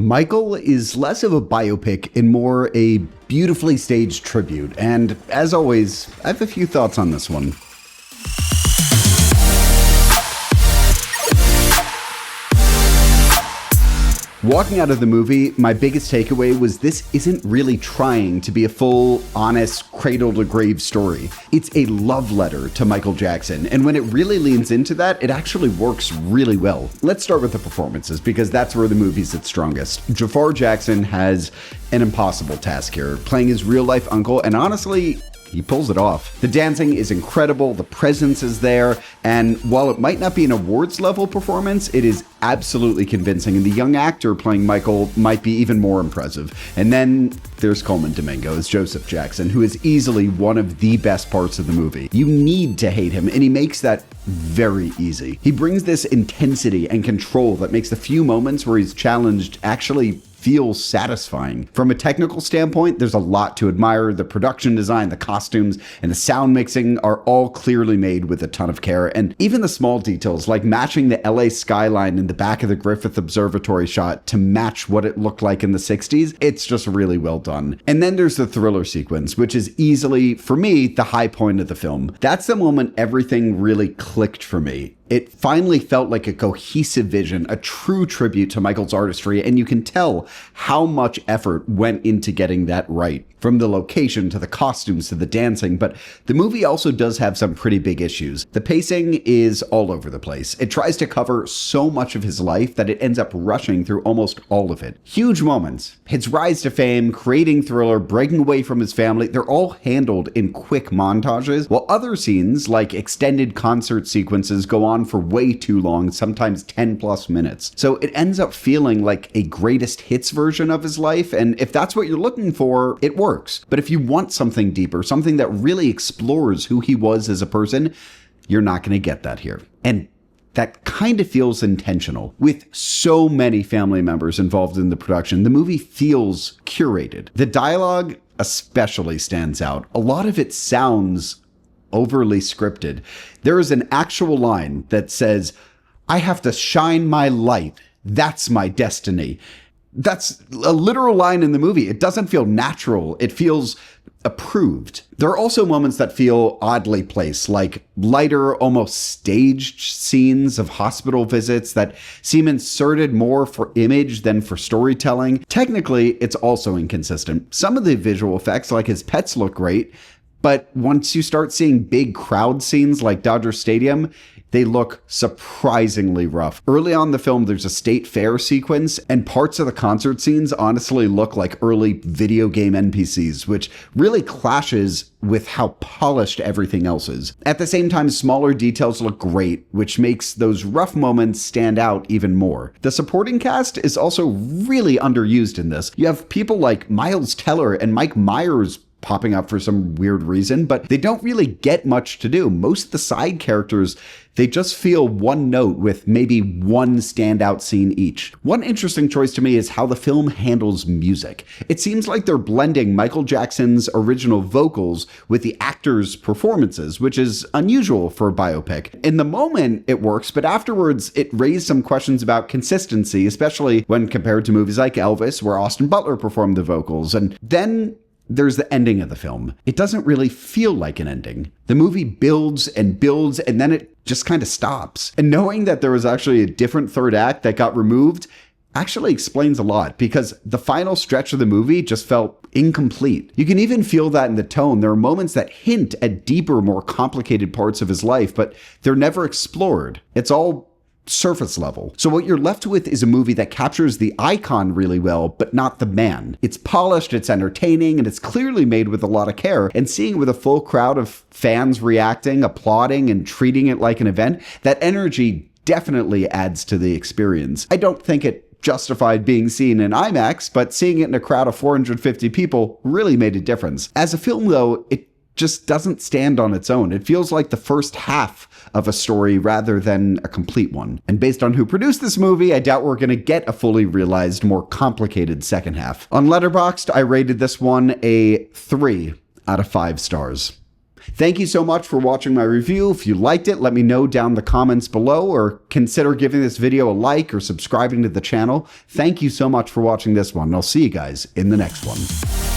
Michael is less of a biopic and more a beautifully staged tribute, and as always, I have a few thoughts on this one. Walking out of the movie, my biggest takeaway was this isn't really trying to be a full, honest, cradle-to-grave story. It's a love letter to Michael Jackson, and when it really leans into that, it actually works really well. Let's start with the performances, because that's where the movie's its strongest. Jafar Jackson has an impossible task here, playing his real-life uncle, and honestly, he pulls it off. The dancing is incredible, the presence is there, and while it might not be an awards level performance, it is absolutely convincing, and the young actor playing Michael might be even more impressive. And then there's Colman Domingo as Joseph Jackson, who is easily one of the best parts of the movie. You need to hate him, and he makes that very easy. He brings this intensity and control that makes the few moments where he's challenged actually feels satisfying. From a technical standpoint, there's a lot to admire. The production design, the costumes, and the sound mixing are all clearly made with a ton of care. And even the small details, like matching the LA skyline in the back of the Griffith Observatory shot to match what it looked like in the 60s, it's just really well done. And then there's the thriller sequence, which is easily, for me, the high point of the film. That's the moment everything really clicked for me. It finally felt like a cohesive vision, a true tribute to Michael's artistry, and you can tell how much effort went into getting that right. From the location to the costumes to the dancing, but the movie also does have some pretty big issues. The pacing is all over the place. It tries to cover so much of his life that it ends up rushing through almost all of it. Huge moments, his rise to fame, creating Thriller, breaking away from his family, they're all handled in quick montages, while other scenes like extended concert sequences go on for way too long, sometimes 10 plus minutes. So it ends up feeling like a greatest hits version of his life, and if that's what you're looking for, it works. But if you want something deeper, something that really explores who he was as a person, you're not going to get that here. And that kind of feels intentional. With so many family members involved in the production, the movie feels curated. The dialogue especially stands out. A lot of it sounds overly scripted. There is an actual line that says, "I have to shine my light. That's my destiny." That's a literal line in the movie. It doesn't feel natural. It feels approved. There are also moments that feel oddly placed, like lighter, almost staged scenes of hospital visits that seem inserted more for image than for storytelling. Technically, it's also inconsistent. Some of the visual effects, like his pets, look great, but once you start seeing big crowd scenes like Dodger Stadium, they look surprisingly rough. Early on in the film, there's a state fair sequence, and parts of the concert scenes honestly look like early video game NPCs, which really clashes with how polished everything else is. At the same time, smaller details look great, which makes those rough moments stand out even more. The supporting cast is also really underused in this. You have people like Miles Teller and Mike Myers popping up for some weird reason, but they don't really get much to do. Most of the side characters, they just feel one note with maybe one standout scene each. One interesting choice to me is how the film handles music. It seems like they're blending Michael Jackson's original vocals with the actors' performances, which is unusual for a biopic. In the moment, it works, but afterwards, it raised some questions about consistency, especially when compared to movies like Elvis, where Austin Butler performed the vocals. And then there's the ending of the film. It doesn't really feel like an ending. The movie builds, and then it just kind of stops. And knowing that there was actually a different third act that got removed actually explains a lot, because the final stretch of the movie just felt incomplete. You can even feel that in the tone. There are moments that hint at deeper, more complicated parts of his life, but they're never explored. It's all surface level. So what you're left with is a movie that captures the icon really well, but not the man. It's polished, it's entertaining, and it's clearly made with a lot of care. And seeing with a full crowd of fans reacting, applauding, and treating it like an event, that energy definitely adds to the experience. I don't think it justified being seen in IMAX, but seeing it in a crowd of 450 people really made a difference. As a film, though, it just doesn't stand on its own. It feels like the first half of a story rather than a complete one. And based on who produced this movie, I doubt we're going to get a fully realized, more complicated second half. On Letterboxd, I rated this one a 3 out of 5 stars. Thank you so much for watching my review. If you liked it, let me know down in the comments below, or consider giving this video a like or subscribing to the channel. Thank you so much for watching this one, and I'll see you guys in the next one.